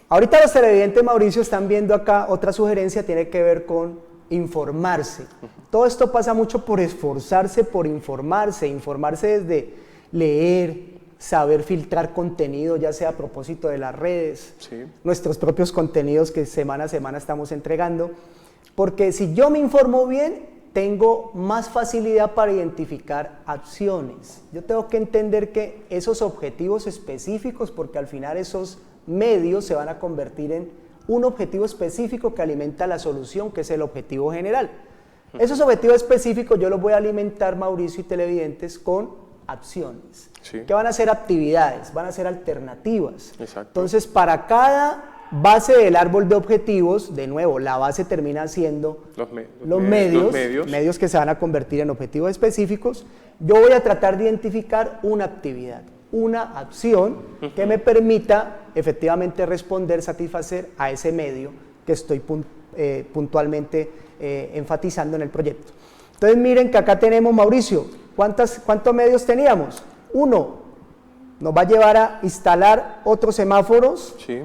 S4: Ahorita los televidentes, Mauricio, están viendo acá otra sugerencia, tiene que ver con informarse. Todo esto pasa mucho por esforzarse, por informarse desde leer, saber filtrar contenido, ya sea a propósito de las redes, nuestros propios contenidos que semana a semana estamos entregando, porque si yo me informo bien, tengo más facilidad para identificar acciones. Yo tengo que entender que esos objetivos específicos, porque al final esos medios se van a convertir en un objetivo específico que alimenta la solución, que es el objetivo general. Esos objetivos específicos yo los voy a alimentar, Mauricio y televidentes, con acciones.
S3: Sí.
S4: Que van a ser actividades, van a ser alternativas.
S3: Exacto.
S4: Entonces, para cada base del árbol de objetivos, de nuevo, la base termina siendo los medios que se van a convertir en objetivos específicos. Yo voy a tratar de identificar una actividad, una acción que me permita efectivamente responder, satisfacer a ese medio que estoy puntualmente enfatizando en el proyecto. Entonces miren que acá tenemos, Mauricio, ¿cuántos medios teníamos? Uno, nos va a llevar a instalar otros semáforos.
S3: Sí.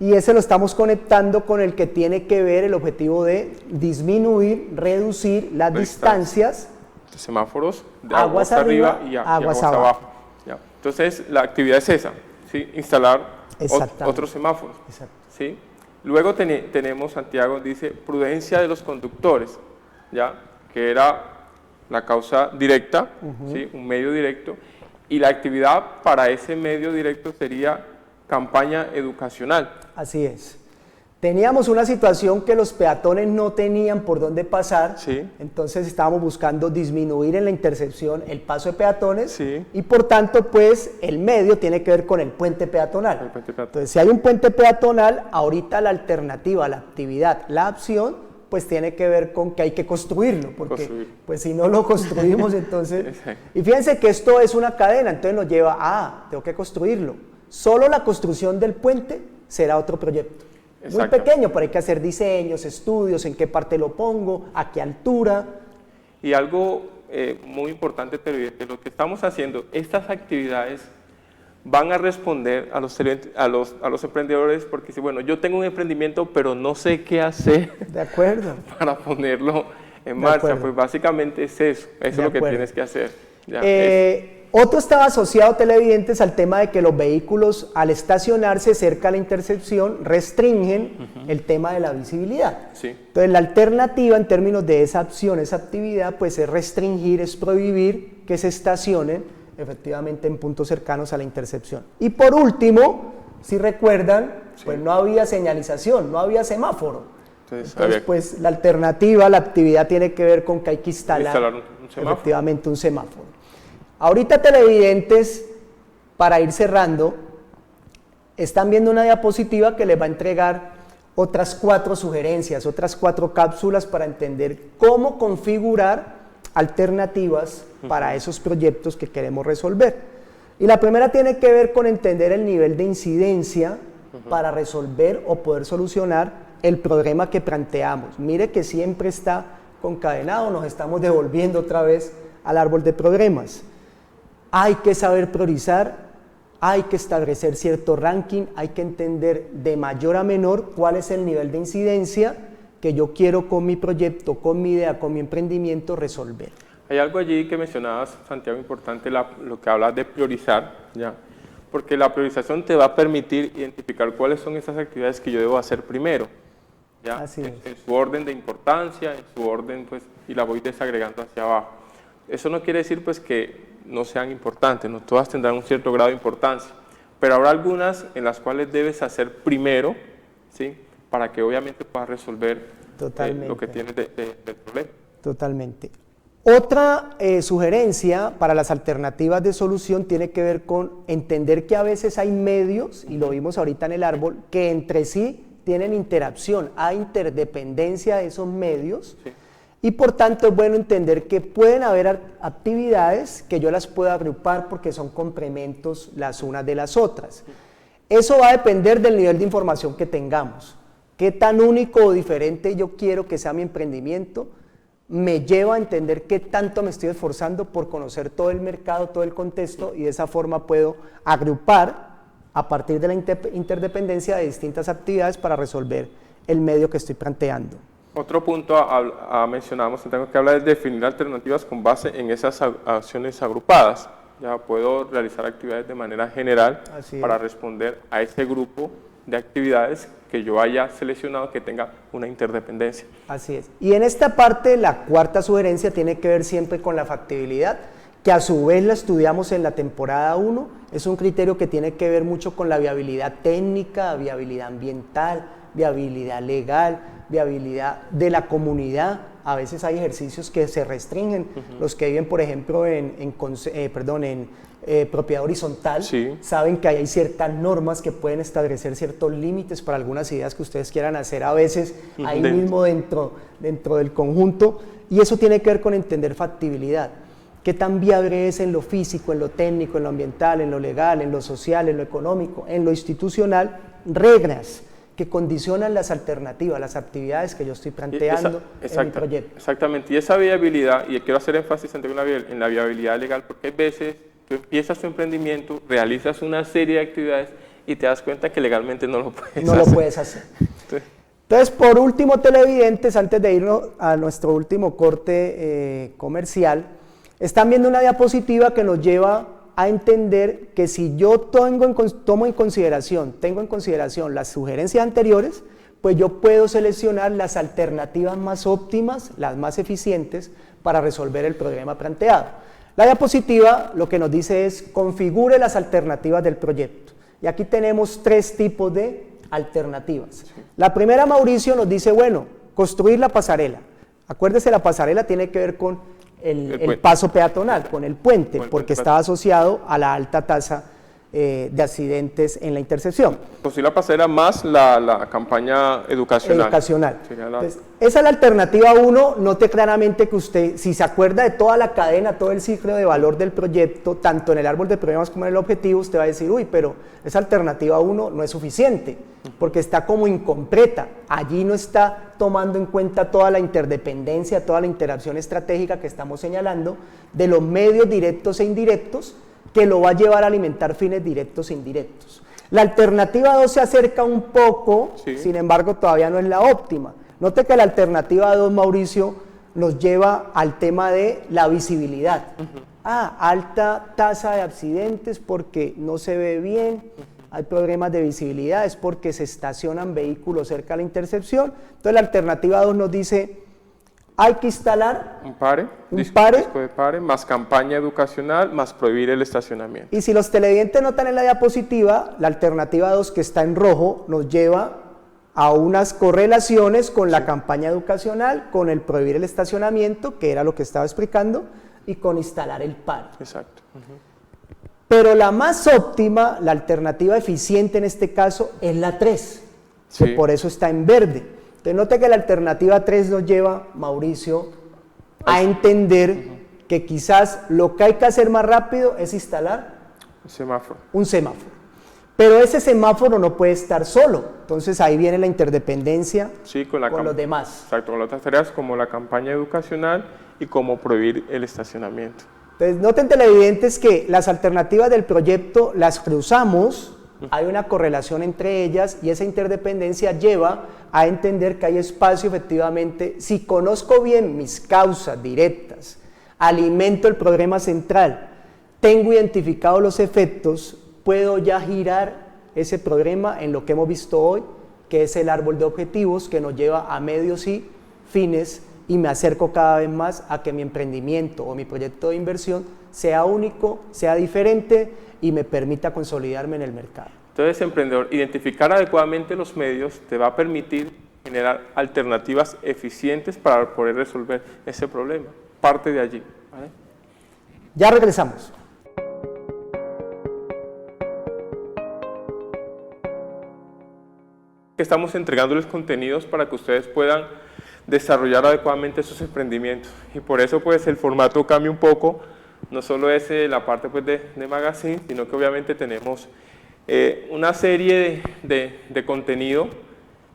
S4: Y ese lo estamos conectando con el que tiene que ver el objetivo de disminuir, reducir las distancias.
S3: Semáforos de
S4: aguas arriba
S3: y
S4: aguas abajo.
S3: Ya. Entonces, la actividad es esa, ¿sí? Instalar otros semáforos.
S4: Exacto.
S3: ¿Sí? Luego tenemos, Santiago dice, prudencia de los conductores, ¿ya? Que era la causa directa, ¿sí? Un medio directo, y la actividad para ese medio directo sería campaña educacional.
S4: Así es. Teníamos una situación que los peatones no tenían por dónde pasar,
S3: sí.
S4: Entonces estábamos buscando disminuir en la intersección el paso de peatones,
S3: sí.
S4: Y por tanto pues el medio tiene que ver con el puente peatonal. Entonces si hay un puente peatonal, ahorita la alternativa, la actividad, la acción, pues tiene que ver con que hay que construirlo, porque pues si no lo construimos entonces... Y fíjense que esto es una cadena, entonces nos lleva tengo que construirlo. Solo la construcción del puente será otro proyecto. Muy pequeño, pero hay que hacer diseños, estudios, en qué parte lo pongo, a qué altura.
S3: Y algo muy importante, televidente, lo que estamos haciendo, estas actividades van a responder a los emprendedores, porque dicen, bueno, yo tengo un emprendimiento, pero no sé qué hacer.
S4: De acuerdo.
S3: Para ponerlo en marcha. Pues básicamente es eso, es lo que tienes que hacer. Ya,
S4: otro estaba asociado, televidentes, al tema de que los vehículos al estacionarse cerca a la intersección restringen el tema de la visibilidad.
S3: Sí.
S4: Entonces la alternativa en términos de esa opción, esa actividad, pues es restringir, es prohibir que se estacionen efectivamente en puntos cercanos a la intersección. Y por último, si recuerdan, pues no había señalización, no había semáforo. Entonces pues la alternativa, la actividad tiene que ver con que hay que instalar
S3: un semáforo.
S4: Efectivamente un semáforo. Ahorita, televidentes, para ir cerrando, están viendo una diapositiva que les va a entregar otras 4 sugerencias, otras 4 cápsulas para entender cómo configurar alternativas para esos proyectos que queremos resolver. Y la primera tiene que ver con entender el nivel de incidencia para resolver o poder solucionar el problema que planteamos. Mire que siempre está concadenado, nos estamos devolviendo otra vez al árbol de problemas. Hay que saber priorizar, hay que establecer cierto ranking, hay que entender de mayor a menor cuál es el nivel de incidencia que yo quiero con mi proyecto, con mi idea, con mi emprendimiento resolver.
S3: Hay algo allí que mencionabas, Santiago, importante, lo que hablas de priorizar, ¿ya? Porque la priorización te va a permitir identificar cuáles son esas actividades que yo debo hacer primero, ¿ya?
S4: Así es.
S3: En su orden de importancia, en su orden, pues, y la voy desagregando hacia abajo. Eso no quiere decir, pues, que no sean importantes, no todas tendrán un cierto grado de importancia, pero habrá algunas en las cuales debes hacer primero, ¿sí? Para que obviamente puedas resolver lo que tienes del problema.
S4: Totalmente. Otra sugerencia para las alternativas de solución tiene que ver con entender que a veces hay medios, y lo vimos ahorita en el árbol, que entre sí tienen interacción, hay interdependencia de esos medios.
S3: Sí.
S4: Y por tanto es bueno entender que pueden haber actividades que yo las puedo agrupar porque son complementos las unas de las otras. Eso va a depender del nivel de información que tengamos. Qué tan único o diferente yo quiero que sea mi emprendimiento, me lleva a entender qué tanto me estoy esforzando por conocer todo el mercado, todo el contexto, y de esa forma puedo agrupar a partir de la interdependencia de distintas actividades para resolver el medio que estoy planteando.
S3: Otro punto mencionamos, tengo que hablar de definir alternativas con base en esas acciones agrupadas. Ya puedo realizar actividades de manera general para responder a ese grupo de actividades que yo haya seleccionado que tenga una interdependencia.
S4: Así es. Y en esta parte, la cuarta sugerencia tiene que ver siempre con la factibilidad, que a su vez la estudiamos en la temporada 1. Es un criterio que tiene que ver mucho con la viabilidad técnica, viabilidad ambiental, viabilidad legal, viabilidad de la comunidad. A veces hay ejercicios que se restringen, los que viven, por ejemplo, en propiedad horizontal,
S3: Sí.
S4: saben que hay ciertas normas que pueden establecer ciertos límites para algunas ideas que ustedes quieran hacer a veces ahí mismo dentro del conjunto, y eso tiene que ver con entender factibilidad. ¿Qué tan viable es en lo físico, en lo técnico, en lo ambiental, en lo legal, en lo social, en lo económico, en lo institucional? Reglas que condicionan las alternativas, las actividades que yo estoy planteando en mi proyecto.
S3: Exactamente, y esa viabilidad, y quiero hacer énfasis en la viabilidad legal, porque hay veces tú empiezas tu emprendimiento, realizas una serie de actividades y te das cuenta que legalmente no lo puedes
S4: No
S3: hacer.
S4: lo puedes hacer. Entonces, por último, televidentes, antes de irnos a nuestro último corte comercial, están viendo una diapositiva que nos lleva a entender que si yo tengo en consideración las sugerencias anteriores, pues yo puedo seleccionar las alternativas más óptimas, las más eficientes para resolver el problema planteado. La diapositiva lo que nos dice es configure las alternativas del proyecto. Y aquí tenemos 3 tipos de alternativas. La primera, Mauricio, nos dice, bueno, construir la pasarela. Acuérdese, la pasarela tiene que ver con el paso peatonal, con el puente, porque estaba asociado a la alta tasa de accidentes en la intersección.
S3: Construir la pasarela más la campaña educacional.
S4: Entonces, esa es la alternativa 1. Note claramente que usted, si se acuerda de toda la cadena, todo el ciclo de valor del proyecto, tanto en el árbol de problemas como en el objetivo, usted va a decir, uy, pero esa alternativa 1 no es suficiente, porque está como incompleta. Allí no está tomando en cuenta toda la interdependencia, toda la interacción estratégica que estamos señalando de los medios directos e indirectos que lo va a llevar a alimentar fines directos e indirectos. La alternativa 2 se acerca un poco, sin embargo todavía no es la óptima. Note que la alternativa 2, Mauricio, nos lleva al tema de la visibilidad. Alta tasa de accidentes porque no se ve bien, hay problemas de visibilidad, es porque se estacionan vehículos cerca de la intersección. Entonces la alternativa 2 nos dice, hay que instalar
S3: un pare, disco de pare, más campaña educacional, más prohibir el estacionamiento.
S4: Y si los televidentes notan en la diapositiva, la alternativa 2, que está en rojo, nos lleva a unas correlaciones con la campaña educacional, con el prohibir el estacionamiento, que era lo que estaba explicando, y con instalar el pare.
S3: Exacto.
S4: Pero la más óptima, la alternativa eficiente en este caso, es la 3, que por eso está en verde. Entonces, note que la alternativa 3 nos lleva, Mauricio, a entender que quizás lo que hay que hacer más rápido es instalar un semáforo. Pero ese semáforo no puede estar solo, entonces ahí viene la interdependencia con los demás.
S3: Exacto, con otras tareas como la campaña educacional y como prohibir el estacionamiento.
S4: Entonces, noten, televidentes, que las alternativas del proyecto las cruzamos, hay una correlación entre ellas y esa interdependencia lleva a entender que hay espacio efectivamente. Si conozco bien mis causas directas, alimento el problema central, tengo identificados los efectos, puedo ya girar ese problema en lo que hemos visto hoy, que es el árbol de objetivos que nos lleva a medios y fines, y me acerco cada vez más a que mi emprendimiento o mi proyecto de inversión sea único, sea diferente y me permita consolidarme en el mercado.
S3: Entonces, emprendedor, identificar adecuadamente los medios te va a permitir generar alternativas eficientes para poder resolver ese problema. Parte de allí. ¿Vale?
S4: Ya regresamos.
S3: Estamos entregándoles contenidos para que ustedes puedan desarrollar adecuadamente sus emprendimientos, y por eso pues el formato cambia un poco. No solo es la parte pues, de magazine, sino que obviamente tenemos una serie de contenido,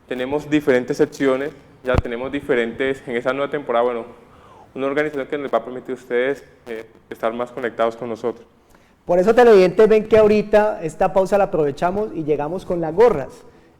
S3: tenemos diferentes secciones, ya tenemos diferentes, en esta nueva temporada, bueno, una organización que les va a permitir a ustedes estar más conectados con nosotros.
S4: Por eso, televidentes, ven que ahorita esta pausa la aprovechamos y llegamos con las gorras.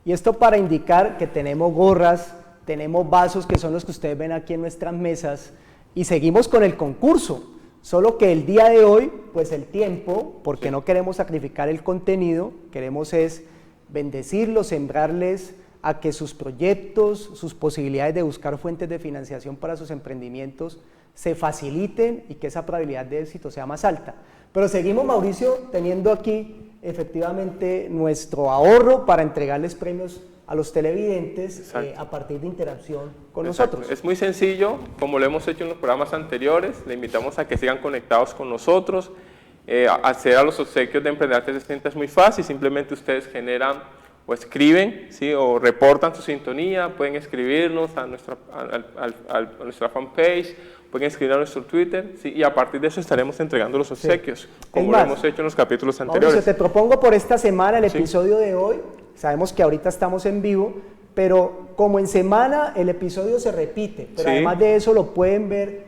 S4: Y esto para indicar que tenemos gorras, tenemos vasos que son los que ustedes ven aquí en nuestras mesas, y seguimos con el concurso. Solo que el día de hoy, pues el tiempo, porque no queremos sacrificar el contenido, queremos es bendecirlos, sembrarles a que sus proyectos, sus posibilidades de buscar fuentes de financiación para sus emprendimientos se faciliten y que esa probabilidad de éxito sea más alta. Pero seguimos, Mauricio, teniendo aquí efectivamente nuestro ahorro para entregarles premios a los televidentes a partir de interacción con
S3: Exacto.
S4: nosotros.
S3: Es muy sencillo, como lo hemos hecho en los programas anteriores, le invitamos a que sigan conectados con nosotros. Acceder a los obsequios de Emprender 360 es muy fácil, simplemente ustedes generan o escriben, ¿sí? O reportan su sintonía, pueden escribirnos a nuestra fanpage, pueden escribir a nuestro Twitter, ¿sí? Y a partir de eso estaremos entregando los obsequios, como lo hemos hecho en los capítulos anteriores.
S4: Mauricio, te propongo por esta semana el episodio de hoy, sabemos que ahorita estamos en vivo, pero como en semana el episodio se repite, pero además de eso lo pueden ver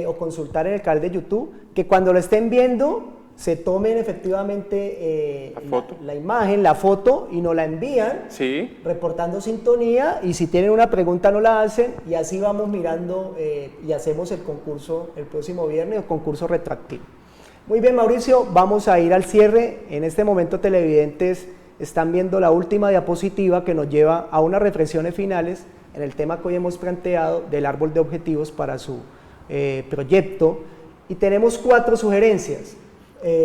S4: o consultar en el canal de YouTube, que cuando lo estén viendo se tomen efectivamente la imagen, la foto y nos la envían, reportando sintonía, y si tienen una pregunta nos la hacen, y así vamos mirando y hacemos el concurso el próximo viernes, el concurso retroactivo. Muy bien, Mauricio, vamos a ir al cierre. En este momento, televidentes están viendo la última diapositiva que nos lleva a unas reflexiones finales en el tema que hoy hemos planteado del árbol de objetivos para su proyecto, y tenemos 4 sugerencias.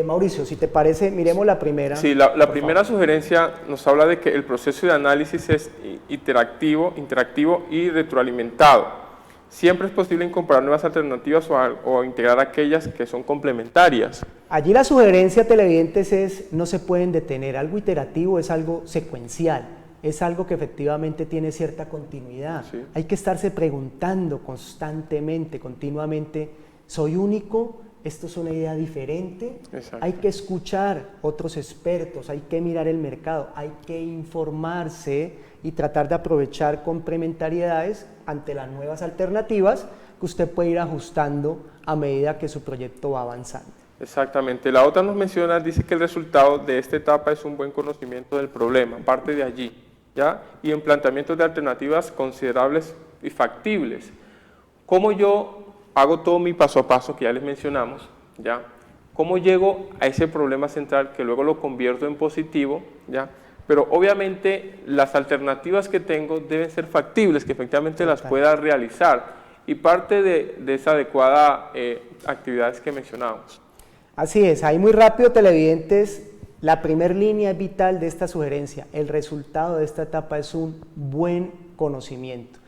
S4: Mauricio, si te parece, miremos la primera.
S3: Sí, la primera sugerencia nos habla de que el proceso de análisis es interactivo y retroalimentado. Siempre es posible incorporar nuevas alternativas o integrar aquellas que son complementarias.
S4: Allí la sugerencia, televidentes, es no se pueden detener. Algo iterativo es algo secuencial, es algo que efectivamente tiene cierta continuidad. Hay que estarse preguntando constantemente, continuamente, ¿soy único? ¿Esto es una idea diferente? Hay que escuchar otros expertos, hay que mirar el mercado, hay que informarse y tratar de aprovechar complementariedades ante las nuevas alternativas que usted puede ir ajustando a medida que su proyecto va avanzando.
S3: Exactamente. La otra nos menciona, dice que el resultado de esta etapa es un buen conocimiento del problema, parte de allí, ¿ya? Y en planteamientos de alternativas considerables y factibles. ¿Cómo yo hago todo mi paso a paso que ya les mencionamos, ¿ya? ¿Cómo llego a ese problema central que luego lo convierto en positivo, ¿ya? Pero obviamente las alternativas que tengo deben ser factibles, que efectivamente las pueda realizar, y parte de esa adecuada actividades que mencionamos.
S4: Así es, ahí muy rápido, televidentes, la primera línea vital de esta sugerencia, el resultado de esta etapa es un buen conocimiento.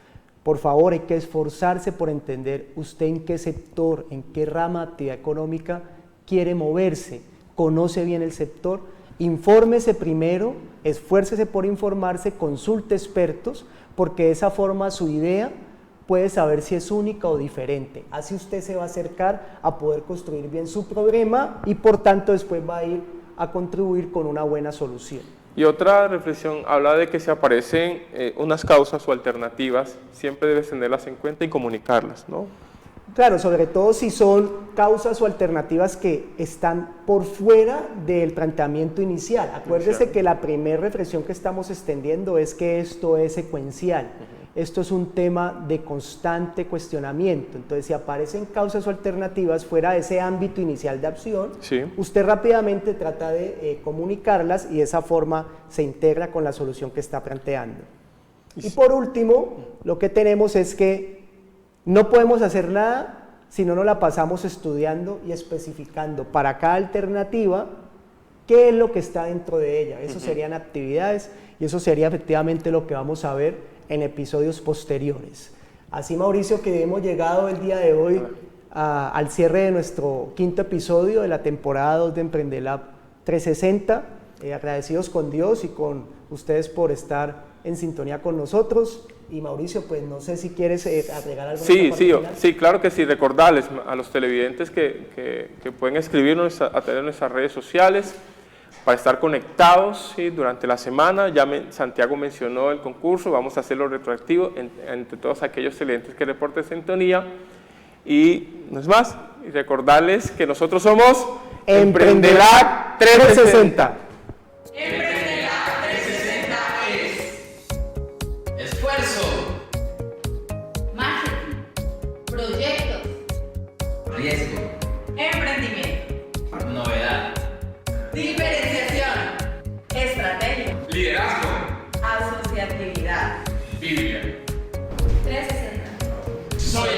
S4: Por favor, hay que esforzarse por entender usted en qué sector, en qué rama de actividad económica quiere moverse, conoce bien el sector, infórmese primero, esfuércese por informarse, consulte expertos, porque de esa forma su idea puede saber si es única o diferente. Así usted se va a acercar a poder construir bien su problema y por tanto después va a ir a contribuir con una buena solución.
S3: Y otra reflexión habla de que si aparecen unas causas o alternativas, siempre debes tenerlas en cuenta y comunicarlas, ¿no?
S4: Claro, sobre todo si son causas o alternativas que están por fuera del planteamiento inicial. Acuérdese que la primera reflexión que estamos extendiendo es que esto es secuencial. Esto es un tema de constante cuestionamiento. Entonces, si aparecen causas o alternativas fuera de ese ámbito inicial de acción, usted rápidamente trata de comunicarlas y de esa forma se integra con la solución que está planteando. Y por último, lo que tenemos es que no podemos hacer nada si no nos la pasamos estudiando y especificando para cada alternativa qué es lo que está dentro de ella. Eso serían actividades y eso sería efectivamente lo que vamos a ver en episodios posteriores. Así, Mauricio, que hemos llegado el día de hoy al cierre de nuestro 5º episodio de la temporada 2 de EmprenderLab 360. Agradecidos con Dios y con ustedes por estar en sintonía con nosotros. Y Mauricio, pues no sé si quieres agregar algo.
S3: Sí, claro que sí. Recordarles a los televidentes que pueden escribirnos a través de nuestras redes sociales para estar conectados, ¿sí? Durante la semana. Ya Santiago mencionó el concurso, vamos a hacerlo retroactivo entre todos aquellos televidentes que reporten sintonía. Y no es más, y recordarles que nosotros somos EmprenderLab 360.
S1: EmprenderLab 360 es esfuerzo,
S2: marketing, proyectos,
S1: riesgo,
S2: emprendimiento,
S1: novedad,
S2: diferenciación, estrategia,
S1: liderazgo,
S2: asociatividad.
S1: Biblia.
S2: 360.
S1: Soy